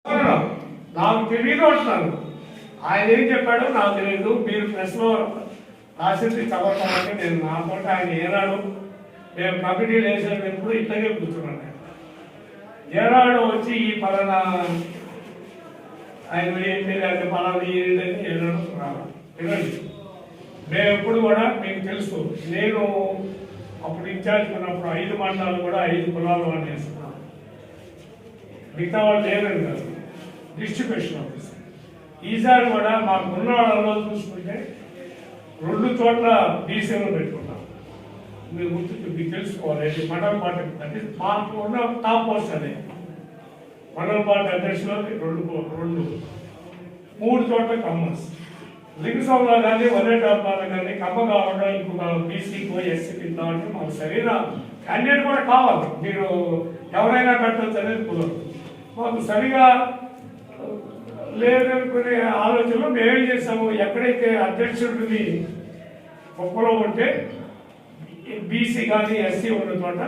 నాకు తెలియదు అంటున్నాను. ఆయన ఏం చెప్పాడో నాకు తెలియదు. మీరు ప్రెస్లో రాసింది చదవటానికి నేను నాతో ఆయన ఏనాడు మేము కమిటీలు వేసేటప్పుడు ఇట్లాగే కూర్చున్నాను. ఏనాడు వచ్చి ఈ పలానా ఆయన ఏంటి లేకపోతే పలానా ఏంటని ఏనాడు వినండి. మేము ఎప్పుడు కూడా మీకు తెలుసు, నేను అప్పుడు ఇన్ఛార్జ్ ఉన్నప్పుడు 5 మండలాలు కూడా 5 కులాలు అని వేస్తున్నాను. మిగతా వాళ్ళు లేదని కాదు, డిస్ట్రిబ్యూషన్ ఆఫీస్. ఈసారి కూడా మాకు ఉన్న వాళ్ళలో చూసుకుంటే 2 చోట్ల బీసీలో పెట్టుకున్నాం. మీరు మీకు తెలుసుకోవాలి, మండల పార్టీ అది మాకు ఉన్న టాప్ పోస్ట్ అదే. మండల పార్టీ అధ్యక్షులు 3 చోట్ల కమ్మర్స్. లింగసంలో కానీ వరేటాపాలు కానీ కమ్మ కావడం ఇంకొక బీసీకో ఎస్సీకి అంటే మాకు సరైన క్యాండిడేట్ కూడా కావాలి. మీరు ఎవరైనా కట్టవచ్చు అనేది కుదరదు. మాకు సరిగా లేదనుకునే ఆలోచనలో మేమేం చేసాము, ఎక్కడైతే అధ్యక్షుడిని గొప్పలో ఉంటే బీసీ కానీ ఎస్సీ ఉన్న చోట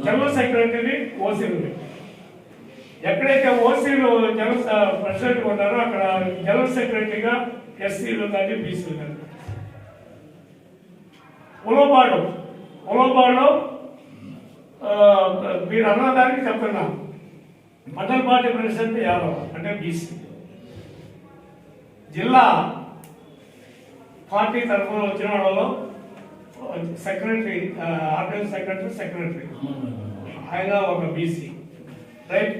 జనరల్ సెక్రటరీని ఓసీలు, ఎక్కడైతే ఓసీలు జనరల్ ప్రెసిడెంట్ ఉన్నారో అక్కడ జనరల్ సెక్రటరీగా ఎస్సీలు కానీ బీసీలు కానీ. ఉలవపాడులో మీరు అన్నదానికి చెప్తున్నా, మండల పార్టీ ప్రెసిడెంట్ యాదవ్ అంటే బీసీ. జిల్లా పార్టీ తరఫున వచ్చిన వాళ్ళలో సెక్రటరీ, ఆర్గనైజ్ సెక్రటరీ ఆయన ఒక బీసీ, రైట్.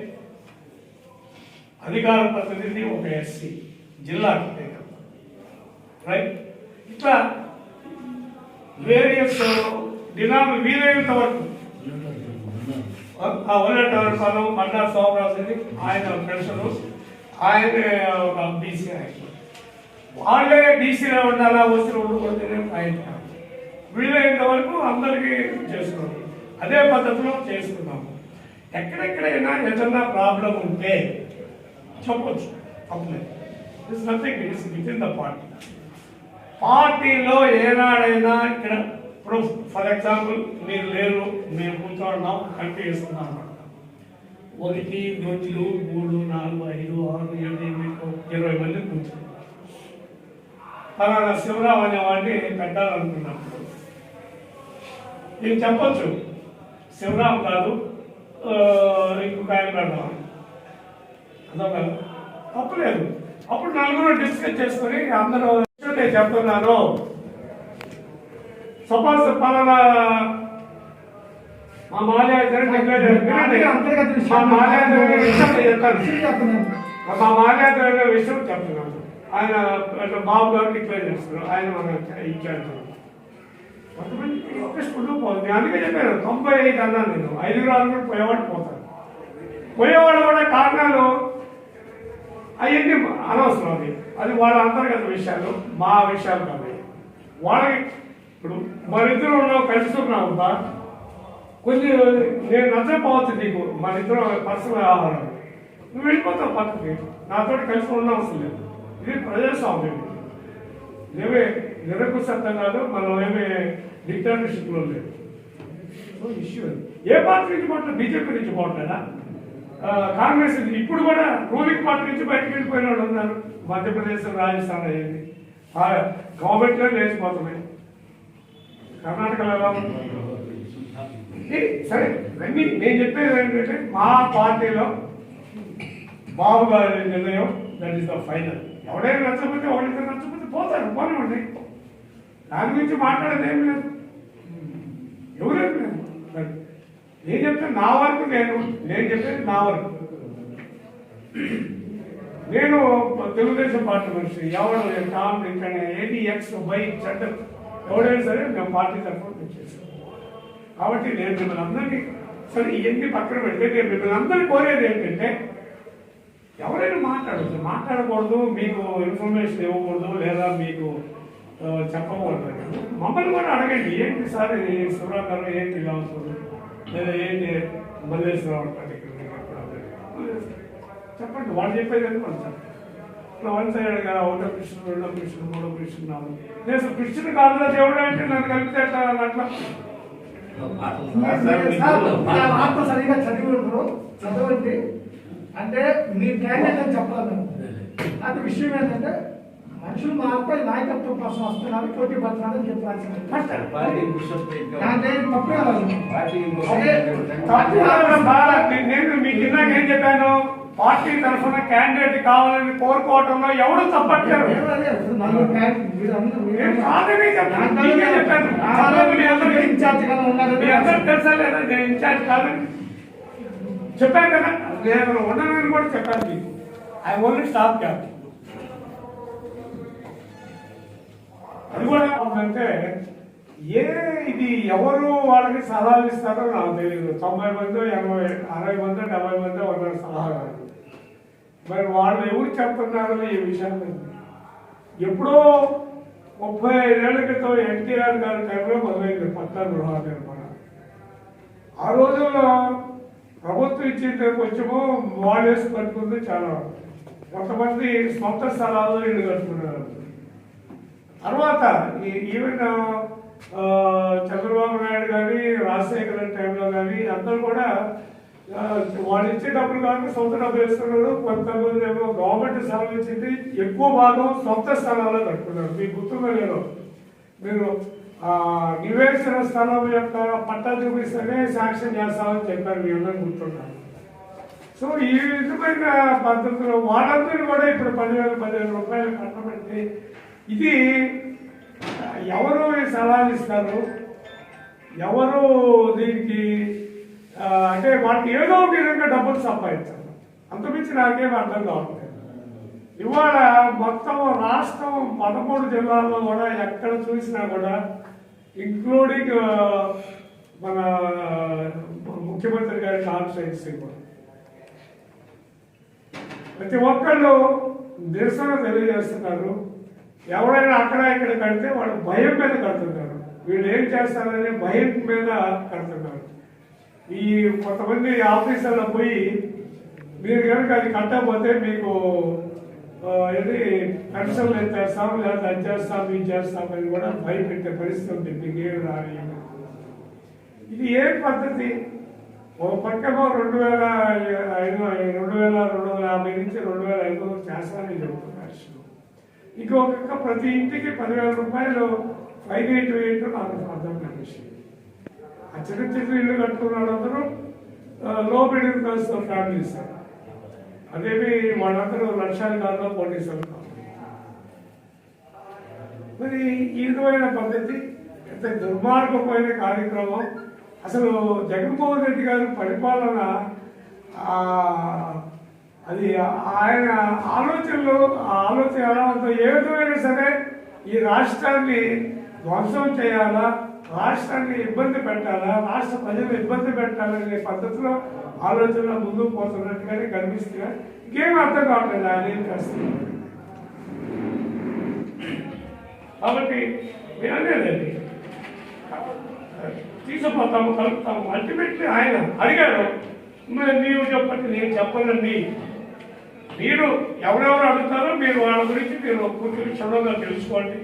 అధికార ప్రతినిధి ఒక ఎస్సీ జిల్లాకి, రైట్. ఇట్లా వేరియస్ వీలైనంత వరకు వరటవరపాలెం మండా సోమరాజు ఆయన పెన్షను, ఆయన ఒక బీసీ. ఆయన వాళ్ళే బీసీలో ఉండాలా, ఓసీలో ఉండకూడదు ఆయన. వీలైనంత వరకు అందరికీ చేసుకున్నాం, అదే పద్ధతిలో చేసుకున్నాము. ఎక్కడెక్కడైనా ఏదన్నా ప్రాబ్లం ఉంటే చెప్పొచ్చు, తప్పలేదు. It's nothing, it's with in the party. పార్టీలో ఏనాడైనా ఇక్కడ ఇప్పుడు ఫర్ ఎగ్జాంపుల్ మీరు లేరు, మేము కూర్చోన్నాం, కమిటీ వేస్తున్నాం అన్నమాట. 1, 2, 3, 4, 5, 6, 7, 8, 20 మంది కూర్చున్నాం. అలాగా శివరావు అనే వాడిని పెట్టాలనుకున్నప్పుడు నేను చెప్పొచ్చు, శివరావు కాదు ఇంకొక ఆయన పెడదాం, అదొక తప్పలేదు. అప్పుడు 4 డిస్కస్ చేసుకొని అందరూ నేను చెప్తున్నాను, సపోజ్ పలానా మా మాల్యాద్రి విషయం చెప్తున్నాను. ఆయన బాబు గారు డిక్లేర్ చేస్తున్నారు, ఆయన మన ఇచ్చారు. కొంతమంది ఇంట్రెస్ట్ పోతుంది. అందుకే చెప్పాను 95 అన్నాను నేను. 5 కూడా పోయేవాడు పోతాను. పోయేవాడు కూడా కారణాలు అవన్నీ అనవసరం. అది వాళ్ళ అంతర్గత విషయాలు, మా విషయాలు కాదు. వాళ్ళకి ఇప్పుడు మరిద్దరు కలుస్తున్నావు బా, కొన్ని నేను నచ్చకపోవచ్చు నీకు, మరిద్దరు పర్సనల్ వ్యవహారం, నువ్వు వెళ్ళిపోతావు పక్కకి, నాతో కలిసి ఉండవలసిన లేదు. ఇది ప్రజాస్వామ్యం, ఏమే నిరకుశత్వం కాదు, మనం ఏమే డిక్టేటర్షిప్లో లేదు. ఇష్యూ ఏ పార్టీ నుంచి పోవట్లేదు, బీజేపీ నుంచి పోవట్లేదా, కాంగ్రెస్ నుంచి. ఇప్పుడు కూడా రూలింగ్ పార్టీ నుంచి బయటకు వెళ్ళిపోయిన వాళ్ళు ఉన్నారు. మధ్యప్రదేశ్, రాజస్థాన్ అయ్యింది, గవర్నమెంట్లో లేచిపోతున్నాయి. కర్ణాటకలో ఎలా సరే ఇవన్నీ నేను చెప్పేది ఏంటంటే, మా పార్టీలో బాబు గారి నిర్ణయం దట్ ఈస్ ద ఫైనల్. ఎవడైనా నచ్చకపోతే ఎవరికైనా నచ్చకపోతే పోతారు, పోనివ్వండి. దాని గురించి మాట్లాడేది ఏమి లేదు, ఎవరేమి లేదు. నేను చెప్తే నా వరకు, నేను చెప్పేది నా వరకు. నేను తెలుగుదేశం పార్టీ మనిషి, ఎవరు టామ్ ఏది ఎక్స్ వై చెడ్డ ఎవడైనా సరే మేము పార్టీ తరఫున చేస్తాం. కాబట్టి నేను మిమ్మల్ని అందరినీ సరే ఇవన్నీ పక్కన పెడితే నేను మిమ్మల్ని అందరినీ కోరేది ఏంటంటే, ఎవరైనా మాట్లాడచ్చు, మాట్లాడకూడదు, మీకు ఇన్ఫర్మేషన్ ఇవ్వకూడదు, లేదా మీకు చెప్పకూడదు. మమ్మల్ని కూడా అడగండి, ఏంటి సార్ ఇది శివరావు గారు ఏంటి ఇలా అవుతుంది, లేదా ఏంటి మల్లేశ్వరరావు చెప్పండి. వాళ్ళు చెప్పేది అని మనం చెప్పండి. ఇట్లా 1 సైడ్గా 1 కృష్ణుడు, 2 కృష్ణుడు, 3 కృష్ణుడు, 4 నేను కృష్ణుడు కాదు దేవుడు అంటే నన్ను కలిపితే అట్లా ఆత్మ సరిగా చదివి చదవండి. అంటే మీ క్యాండిడేట్ అని చెప్పలేదు మేము. అది విషయం ఏంటంటే మనుషులు మారితే నాయకత్వం కోసం వస్తున్నారు, పోటీ పడుతున్నారని చెప్పాల్సింది. నేను మీకు ఇందాక ఏం చెప్పాను, పార్టీ తరఫున క్యాండిడేట్ కావాలని కోరుకోవటంలో ఎవరు తప్పట్లేదు. తెలుసా లేదా నేను ఇన్ఛార్జ్ కాదని చెప్పాను కదా, నేను ఉండనని కూడా చెప్పాను మీకు. I only stop cap. అది కూడా అంటే ఇది ఎవరు వాళ్ళకి సలహాలు ఇస్తారో నాకు తెలియదు. 90 మంది 80 60 మంది 70 మంది ఉన్నారు సలహాదారు. మరి వాళ్ళు ఎవరు చెప్తున్నారో ఈ విషయాన్ని. ఎప్పుడో 35 ఏళ్ల క్రితం ఎన్టీఆర్ గారి టైంలో మొదలైంది పట్టణ గృహాల నిర్మాణం. ఆ రోజుల్లో ప్రభుత్వం ఇచ్చిన కొంచెము వాళ్ళు వేసి కట్టుకుంది చాలా. కొంతమంది సొంత స్థలాల్లో ఇల్లు కట్టుకున్నారు. తర్వాత ఈవెన్ చంద్రబాబు నాయుడు కానీ రాజశేఖర టైంలో కానీ అందరూ కూడా వాళ్ళు ఇచ్చే డబ్బులు కానీ సొంత డబ్బులు వేస్తున్నారు. కొంతమంది ఏమో గవర్నమెంట్ స్థలం ఇచ్చింది, ఎక్కువ భాగం సొంత స్థలాల్లో కట్టుకున్నారు. మీకు గుర్తుందో లేదో, మీరు నివేశన స్థలం యొక్క పట్టా చూపిస్తేనే శాంక్షన్ చేస్తామని చెప్పారు, మీ అందరూ గుర్తున్నారు. సో ఈ విధమైన పద్ధతిలో వాళ్ళందరూ కూడా ఇప్పుడు 10,000 రూపాయలు కట్టబెట్టి ఇది ఎవరు సలహాలు ఇస్తారు, ఎవరు దీనికి అంటే వాళ్ళకి ఏదో ఒక విధంగా డబ్బులు సంపాదించారు. అంతమించి నాకేం అర్థం కావట్లేదు. ఇవాళ మొత్తం రాష్ట్రం 13 జిల్లాల్లో కూడా ఎక్కడ చూసినా కూడా ఇంక్లూడింగ్ మన ముఖ్యమంత్రి గారి కాన్స్టిట్యున్సీ కూడా ప్రతి ఒక్కళ్ళు నిరసన తెలియజేస్తున్నారు. ఎవరైనా అక్కడ ఇక్కడ కడితే వాళ్ళు భయం మీద కడుతున్నారు. వీళ్ళు ఏం చేస్తారనే భయం మీద కడుతున్నారు. ఈ కొంతమంది ఆఫీసర్లో పోయి మీరు కనుక అది కట్టకపోతే మీకు ఇది పెన్షన్లు ఎత్తేస్తాం, లేదా అది చేస్తాం ఇది చేస్తామని కూడా భయపెట్టే పరిస్థితి ఉంది. మీకు ఏమి రాని ఇది ఏం పద్ధతి? ఒక పక్కమో 2,250 నుంచి 2,500 చేస్తానని చెబుతున్నారు. ఇంకొక ప్రతి ఇంటికి 10,000 రూపాయలు ఫైన్ వేయటం నాకు అర్థం కాని విషయం. ఆ చిన్న చిన్న ఇల్లు కట్టుకున్న అందరూ లో మిడిల్ క్లాస్ ఫ్యామిలీ ఇస్తారు. అదేమి వాళ్ళందరూ లక్షాధికారులు పోటీస్తారు. మరి ఈ విధమైన పద్ధతి ఎంత దుర్మార్గమైన కార్యక్రమం. అసలు జగన్మోహన్ రెడ్డి గారి పరిపాలన అది ఆయన ఆలోచనలు ఆలోచన ఎలా ఉందో, ఏ విధమైనా సరే ఈ రాష్ట్రాన్ని ధ్వంసం చేయాలా, రాష్ట్రాన్ని ఇబ్బంది పెట్టాలా, రాష్ట్ర ప్రజలు ఇబ్బంది పెట్టాలనే పద్ధతిలో ఆలోచనలో ముందుకు పోతున్నట్టుగానే కనిపిస్తున్నా. ఇంకేం అర్థం కావట్లేదు ఆయన ఏం చేస్తున్నారు. కాబట్టి మేమనేదండి తీసుకుపోతాము, కలుపుతాము. అల్టిమేట్లీ ఆయన అడిగారు, మీరు చెప్పండి నేను చెప్పనండి. మీరు ఎవరెవరు అడుగుతారో మీరు వాళ్ళ గురించి మీరు పూర్తి క్షుణ్ణంగా తెలుసుకోండి.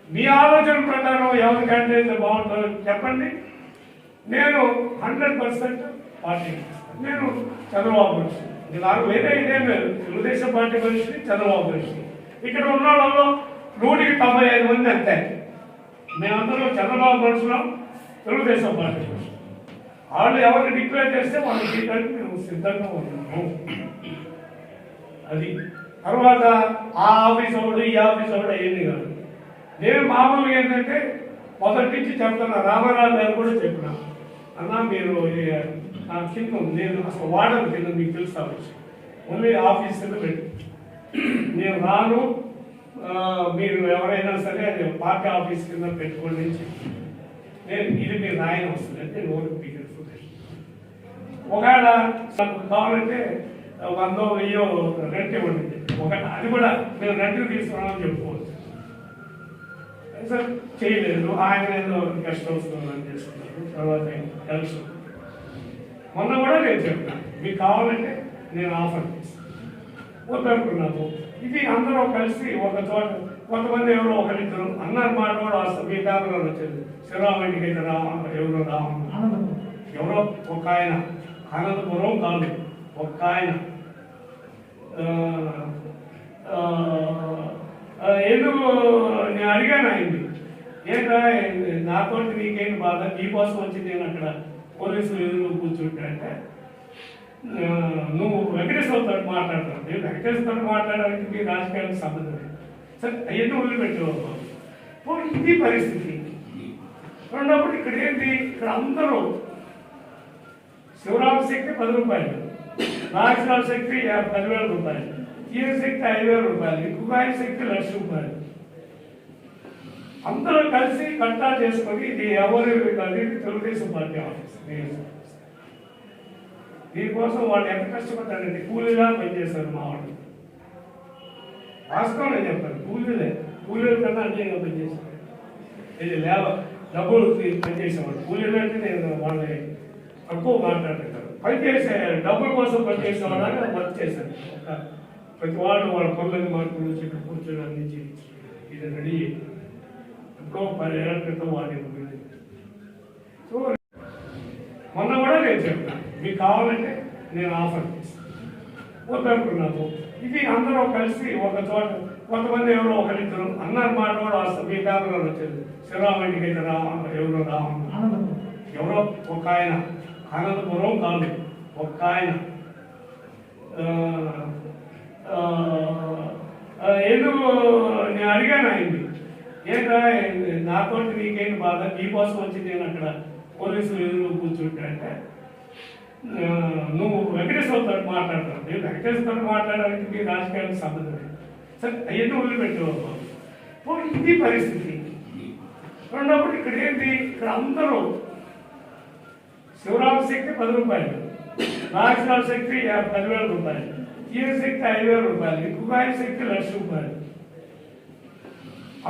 మీ ఆలోచన ప్రకారం ఎవరి క్యాండిడేట్ బాగుంటారో చెప్పండి. నేను 100% పార్టీ, నేను చంద్రబాబు మనిషి. నాకు వేరే ఇదేం లేదు. తెలుగుదేశం పార్టీ మనిషిని, చంద్రబాబు మనిషి. ఇక్కడ ఉన్న వాళ్ళలో 195 మంది అంతే. మేమందరం చంద్రబాబు మనుషులం, తెలుగుదేశం పార్టీ మనుషులు. వాళ్ళు ఎవరిని డిక్లేర్ చేస్తే వాళ్ళని చేయడానికి మేము సిద్ధంగా ఉన్నాము. అది తర్వాత ఆ ఆఫీస్ అవ్వడు, ఈ ఆఫీస్ అవ్వడు ఏంది కాదు. నేను మామూలుగా ఏంటంటే మొదటి నుంచి చెప్తున్నా, రామారావు గారు కూడా చెప్పినా, అన్నా మీరు కింద నేను అసలు వాడను కింద మీకు తెలుసా వచ్చి ఓన్లీ ఆఫీస్ కింద పెట్టి నేను రాను, మీరు ఎవరైనా సరే అది పార్టీ ఆఫీస్ కింద పెట్టుకోండి అని చెప్పి నేను ఇది మీరు రాయన వస్తుంది అంటే నోరు మీకు ఒకవేళ నాకు కావాలంటే 100,000 రెంట్ ఇవ్వండి, అది కూడా మేము రెంట్కి తీసుకున్నామని చెప్పుకోవచ్చు. సార్ చేయలేదు, ఆయన ఏదో గెస్ట్ హౌస్ రన్ చేసుకున్నారు. తర్వాత కలిసి మొన్న కూడా నేను చెప్పాను, మీకు కావాలంటే నేను ఆఫర్ చేస్తాను వద్దనుకున్నాము. ఇది అందరూ కలిసి ఒక చోట, కొంతమంది ఎవరో ఒకరిద్దరు అన్నారు మాట కూడా వస్తారు. మీ పేపర్లో వచ్చింది, శ్రీరామంటికి అయితే ఎవరో ఒక ఆయన, అనంతపురం కాదు, ఒక్క ఆయన ఎందుకు నేను అడిగాను ఆయన్ని, ఏంటా నాతో నీకేంటి బాధ, నీకోసం వచ్చి నేను అక్కడ పోలీసులు ఎదురు కూర్చుంటా అంటే, నువ్వు వెంకటేశ్వరతో మాట్లాడతావు, నేను వెంకటేశ్వరతో మాట్లాడడానికి మీ రాజకీయాలకు సంబంధం లేదు. సరే అవన్నీ వదిలిపెట్టేవాళ్ళు. ఇది పరిస్థితి. రెండప్పుడు ఇక్కడ ఏంటి, ఇక్కడ అందరూ శివరామ శక్తి 10 రూపాయలు, నాగేశ్వర శక్తి 10,000 రూపాయలు, ఈయన శక్తి 5,000 రూపాయలు, ఇంకొక ఆయన శక్తి 1,00,000 రూపాయలు. అందరూ కలిసి కట్టా చేసుకొని ఇది ఎవరు కాదు, ఇది తెలుగుదేశం పార్టీ ఆఫీస్. దీనికోసం వాళ్ళు ఎంత కష్టపడ్డారంటే కూలీలా పనిచేస్తారు మా వాళ్ళు. వాస్తవం నేను చెప్తాను, కూలీల కన్నా అన్యాయంగా పనిచేశారు. ఇది డబ్బులు పనిచేసేవాడు. కూలీలు అంటే నేను వాళ్ళని తక్కువ మాట్లాడుతుంటారు. పనిచేసే డబ్బుల కోసం పనిచేసేవాళ్ళని వర్క్ చేశాను. ప్రతి వాళ్ళు వాళ్ళ పనులని మార్పులు చెట్టు కూర్చొని అందించి ఇది రెడీ ఎప్పుడో 10 ఏళ్ల క్రితం వాడి. సో మొన్న కూడా నేను చెప్తాను, మీకు కావాలంటే నేను ఆఫర్ చేస్తాను, వద్దనుకున్నాము. ఇది అందరూ కలిసి ఒక చోట, కొంతమంది ఎవరో ఒకరిద్దరు అన్నారు మాట కూడా వస్తారు. మీ పేపర్లో వచ్చేది శివరామంటికి అయితే ఎవరో ఎవరో ఒక ఆయన, అనంతపురం కాదు, ఒక ఆయన ఎందుకు నేను అడిగాను ఆయన్ని, ఏంటా నాతో నీకేంటి బాధ, నీకోసం వచ్చి నేను అక్కడ పోలీసులు ఎదురు కూర్చుంటా అంటే, నువ్వు వెంకటేశ్వరతో మాట్లాడతావు, నేను వెంకటేశ్వరతో మాట్లాడడానికి మీ రాజకీయాలకు సంబంధం లేదు. సరే అవన్నీ వదిలిపెట్టేవాళ్ళు. ఇది పరిస్థితి. రెండప్పుడు ఇక్కడ ఏంటి, ఇక్కడ అందరూ శివరామ శక్తి 10 రూపాయలు, నాగేశ్వర శక్తి 10,000 రూపాయలు, ఈయన శక్తి 5,000 రూపాయలు, ఇంకొక ఆయన శక్తి 1,00,000 రూపాయలు.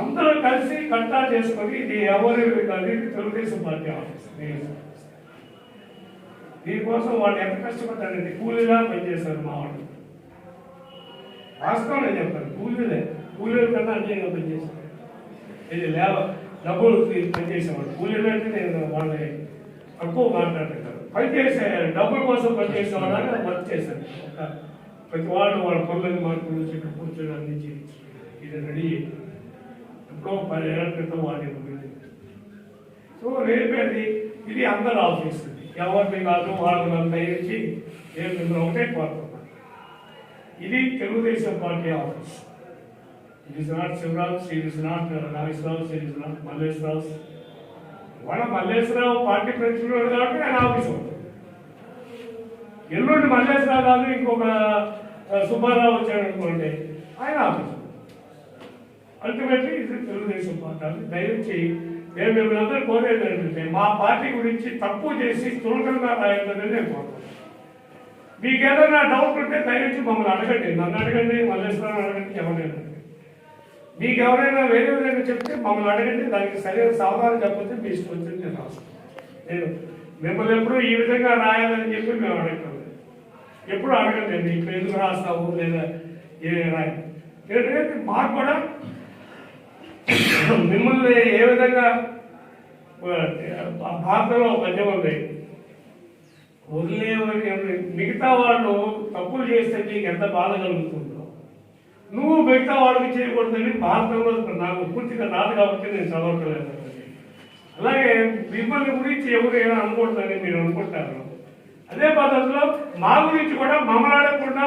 అందరూ కలిసి కట్టా చేసుకొని ఇది ఎవరు కాదు, ఇది తెలుగుదేశం పార్టీ ఆఫీస్. దీనికోసం వాళ్ళు ఎంత కష్టపడ్డారంటే కూలీలా పనిచేస్తారు మా వాళ్ళు. వాస్తవం నేను చెప్తాను, కూలీల కన్నా అన్యాయంగా పనిచేశారు. ఇది డబ్బులు పనిచేసేవాడు. కూలీలు అంటే నేను వాళ్ళని తక్కువ మాట్లాడుతుంటారు. పనిచేసే డబ్బుల కోసం పనిచేసేవాళ్ళని వర్క్ చేశాను. ప్రతి వాళ్ళు వాళ్ళ పనులని మార్పులు చెట్టు కూర్చొని అందించి ఇది రెడీ ఎప్పుడో 10 ఏళ్ల క్రితం వాడి. సో రేపేది ఇది అందరూ ఆఫీస్, ఎవరిని కాదు వాళ్ళని దయచి నేను మిమ్మల్ని ఒకటే కోరుతున్నాను, ఇది Telugu Desam party office. It is not Shivaraj, it is not Nageswara Rao, it is not Malleswara Rao. వాళ్ళ మల్లేశ్వరరావు పార్టీ ప్రెసిడెంట్ కాబట్టి ఆయన ఆఫీస్ అవుతుంది. ఎల్లుండి మల్లేశ్వరరావు కాదు ఇంకొక సుబ్బారావు వచ్చాడు అనుకోండి, ఆయన ఆఫీస్. అల్టిమేట్లీ ఇది తెలుగుదేశం పార్టీ. దయచేసి మేము మిమ్మల్ని అందరూ కోరేది ఏంటంటే, మా పార్టీ గురించి తక్కువ చేసి చులకనగా రాయొద్దని నేను కోరుతున్నాను. మీకు ఏదైనా డౌట్ ఉంటే దయచేసి మమ్మల్ని అడగండి, నన్ను అడగండి, మల్లేశ్వరరావు అడగండి, ఎవరైనా. మీకు ఎవరైనా వేరే విధంగా చెప్తే మమ్మల్ని అడగండి, దానికి సరైన సమాధానం చెప్పితే మీ ఇష్టం వచ్చింది నేను రాస్తాను. నేను మిమ్మల్ని ఎప్పుడు ఈ విధంగా రాయాలని చెప్పి మేము అడగలేదు. ఎప్పుడు అడగండి, ఇప్పుడు ఎందుకు రాస్తావు లేదా ఏ రాయాలి. ఎందుకంటే మాకు కూడా మిమ్మల్ని ఏ విధంగా భారతలో పద్యం ఉంది, వదిలేవని మిగతా వాళ్ళు తప్పులు చేస్తే నీకు ఎంత బాధ కలుగుతుందో, నువ్వు మిగతా వాళ్ళకి చేయకూడదని భారతంలో నాకు పూర్తిగా రాదు కాబట్టి నేను చదవట్లేదు. అలాగే మిమ్మల్ని గురించి ఎవరు ఏమైనా అనుకూడదని మీరు అనుకుంటారు. అదే పద్ధతిలో మా గురించి కూడా మమ్మల్ని అడగకుండా